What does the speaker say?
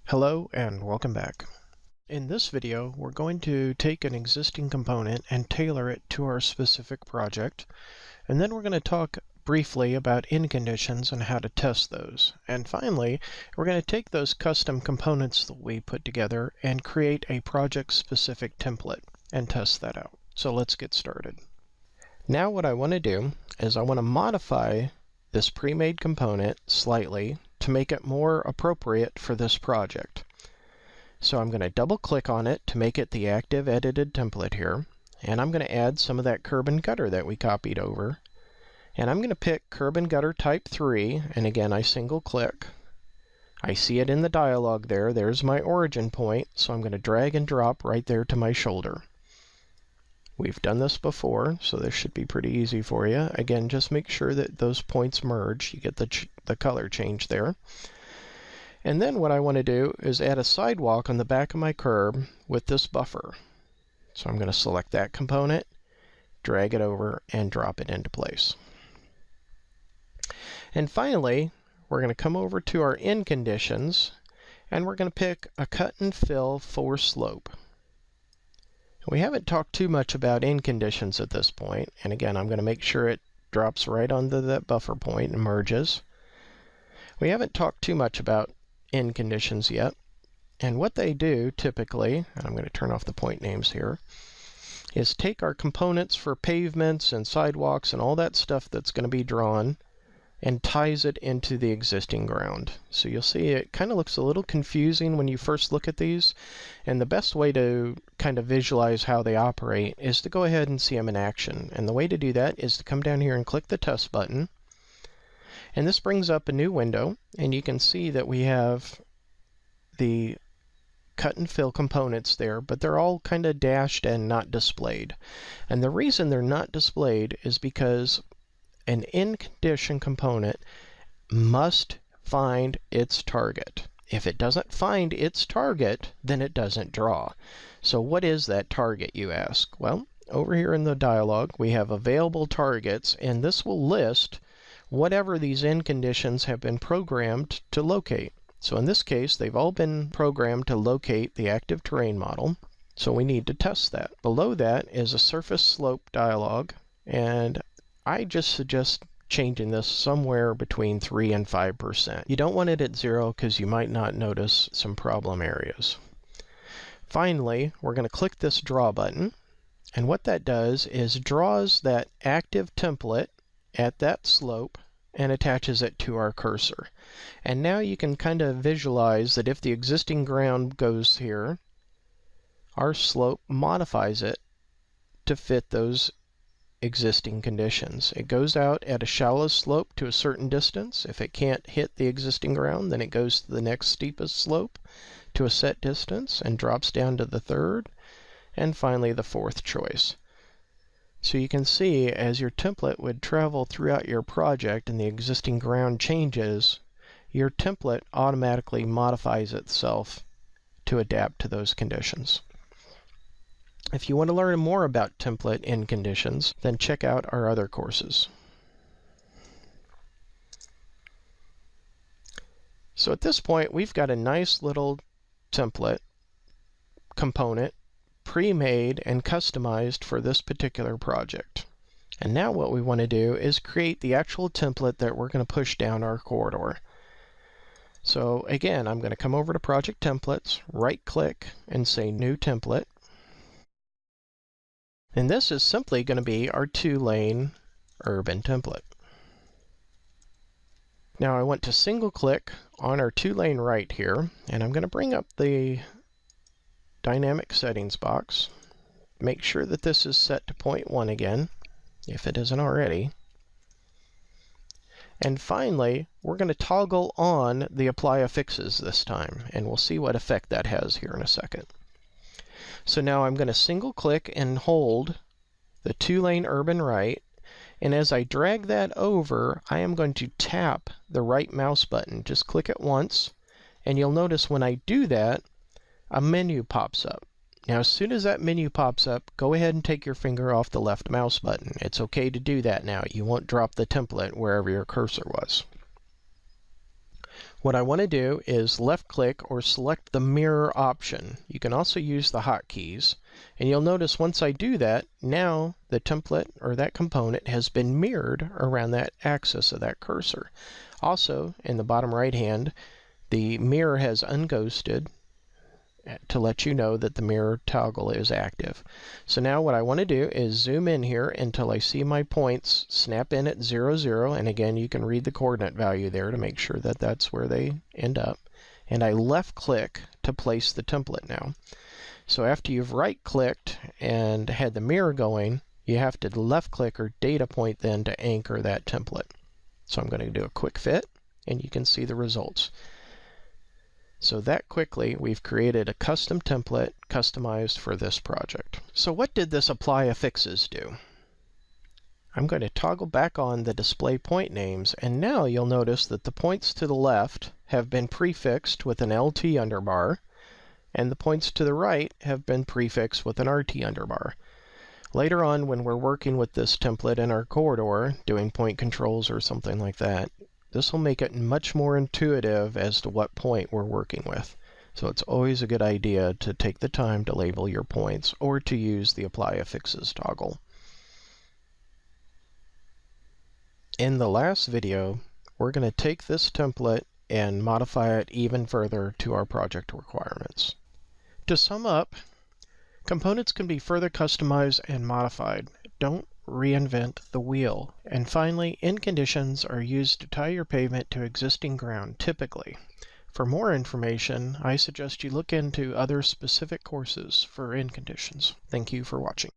Hello and welcome back. In this video, we're going to take an existing component and tailor it to our specific project, and then we're going to talk briefly about end conditions and how to test those. And finally, we're going to take those custom components that we put together and create a project-specific template and test that out. So let's get started. Now what I want to do is I want to modify this pre-made component slightly to make it more appropriate for this project. So I'm going to double click on it to make it the active edited template here, and I'm going to add some of that curb and gutter that we copied over, and I'm going to pick curb and gutter type 3, and again I single click. I see it in the dialog there. There's my origin point, so I'm going to drag and drop right there to my shoulder. We've done this before, so this should be pretty easy for you. Again, just make sure that those points merge. You get the color change there. And then what I want to do is add a sidewalk on the back of my curb with this buffer. So I'm going to select that component, drag it over, and drop it into place. And finally, we're going to come over to our end conditions, and we're going to pick a cut and fill for slope. We haven't talked too much about end conditions at this point, and again I'm going to make sure it drops right onto that buffer point and merges. We haven't talked too much about end conditions yet, and what they do typically, and I'm going to turn off the point names here, is take our components for pavements and sidewalks and all that stuff that's going to be drawn and ties it into the existing ground. So you'll see it kind of looks a little confusing when you first look at these, and the best way to kind of visualize how they operate is to go ahead and see them in action. And the way to do that is to come down here and click the test button, and this brings up a new window, and you can see that we have the cut and fill components there, but they're all kind of dashed and not displayed. And the reason they're not displayed is because an end condition component must find its target. If it doesn't find its target, then it doesn't draw. So what is that target, you ask? Well, over here in the dialog, we have available targets, and this will list whatever these end conditions have been programmed to locate. So in this case, they've all been programmed to locate the active terrain model, so we need to test that. Below that is a surface slope dialog, and I just suggest changing this somewhere between 3 and 5%. You don't want it at 0 because you might not notice some problem areas. Finally, we're going to click this draw button, and what that does is draws that active template at that slope and attaches it to our cursor. And now you can kind of visualize that if the existing ground goes here, our slope modifies it to fit those existing conditions. It goes out at a shallow slope to a certain distance. If it can't hit the existing ground, then it goes to the next steepest slope to a set distance and drops down to the third, and finally the fourth choice. So you can see as your template would travel throughout your project and the existing ground changes, your template automatically modifies itself to adapt to those conditions. If you want to learn more about template end conditions, then check out our other courses. So at this point, we've got a nice little template component pre-made and customized for this particular project. And now what we want to do is create the actual template that we're going to push down our corridor. So again, I'm going to come over to Project Templates, right-click, and say New Template. And this is simply going to be our 2-lane urban template. Now I want to single click on our 2-lane right here, and I'm going to bring up the dynamic settings box. Make sure that this is set to 0.1 again, if it isn't already. And finally, we're going to toggle on the apply affixes this time, and we'll see what effect that has here in a second. So now I'm going to single click and hold the 2-lane urban right, and as I drag that over, I am going to tap the right mouse button. Just click it once, and you'll notice when I do that, a menu pops up. Now as soon as that menu pops up, go ahead and take your finger off the left mouse button. It's okay to do that now. You won't drop the template wherever your cursor was. What I want to do is left click or select the mirror option. You can also use the hotkeys. And you'll notice once I do that, now the template or that component has been mirrored around that axis of that cursor. Also, in the bottom right hand, the mirror has unghosted to let you know that the mirror toggle is active. So now what I want to do is zoom in here until I see my points snap in at 0, 0, and again you can read the coordinate value there to make sure that that's where they end up. And I left click to place the template now. So after you've right clicked and had the mirror going, you have to left click or data point then to anchor that template. So I'm going to do a quick fit and you can see the results. So that quickly, we've created a custom template customized for this project. So what did this apply affixes do? I'm going to toggle back on the display point names, and now you'll notice that the points to the left have been prefixed with an LT underbar, and the points to the right have been prefixed with an RT underbar. Later on, when we're working with this template in our corridor, doing point controls or something like that, this will make it much more intuitive as to what point we're working with. So it's always a good idea to take the time to label your points or to use the Apply Affixes toggle. In the last video, we're going to take this template and modify it even further to our project requirements. To sum up, components can be further customized and modified. Don't reinvent the wheel. And finally, end conditions are used to tie your pavement to existing ground, typically. For more information, I suggest you look into other specific courses for end conditions. Thank you for watching.